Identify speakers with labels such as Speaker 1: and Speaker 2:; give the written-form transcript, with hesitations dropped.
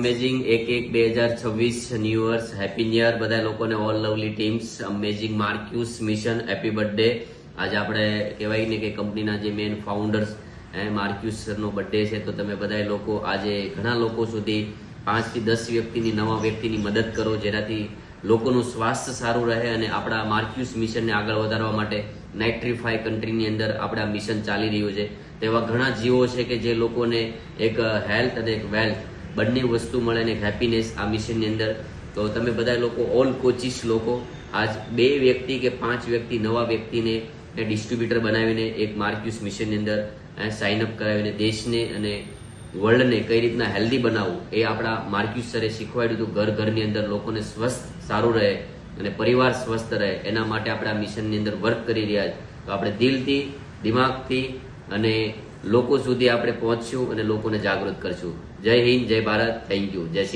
Speaker 1: Amazing 1/1/2026 new years happy new year બધા લોકોને all lovely teams amazing Marcus mission happy birthday. આજે આપણે કહેવાય ને કે કંપનીના જે મેન ફાઉન્ડર્સ માર્ક્યુસ સરનો બર્થડે છે, તો તમે બધા લોકો આજે ઘણા લોકો સુધી 5 થી 10 વ્યક્તિની નવા વ્યક્તિની મદદ કરો, જેનાથી લોકોનું સ્વાસ્થ્ય સારું રહે અને આપણા માર્ક્યુસ મિશનને આગળ વધારવા માટે 95 કન્ટ્રીની અંદર આપણા મિશન ચાલી રહ્યું છે। તેવા ઘણા જીવો છે કે જે લોકોને એક હેલ્થ અને એક વેલ્થ બંને વસ્તુ મળે ને હેપીનેસ આ મિશનની અંદર। તો તમે બધા લોકો ઓલ કોચિસ લોકો આજ 2 વ્યક્તિ કે 5 વ્યક્તિ નવા વ્યક્તિને ડિસ્ટ્રીબ્યુટર બનાવીને એક માર્ક્યુસ મિશનની અંદર સાઇન અપ કરાવીને દેશને અને વર્લ્ડને કઈ રીતના હેલ્ધી બનાવવું એ આપણા માર્ક્યુસ સરે શીખવાડ્યું હતું। ઘર ઘરની અંદર લોકોને સ્વસ્થ સારું રહે અને પરિવાર સ્વસ્થ રહે એના માટે આપણે આ મિશનની અંદર વર્ક કરી રહ્યા છીએ। તો આપણે દિલથી, દિમાગથી અને લોકો સુધી આપણે પહોંચશું અને લોકોને જાગૃત કરશું। જય હિન્દ, જય ભારત, થેન્ક યુ, જય શ્રી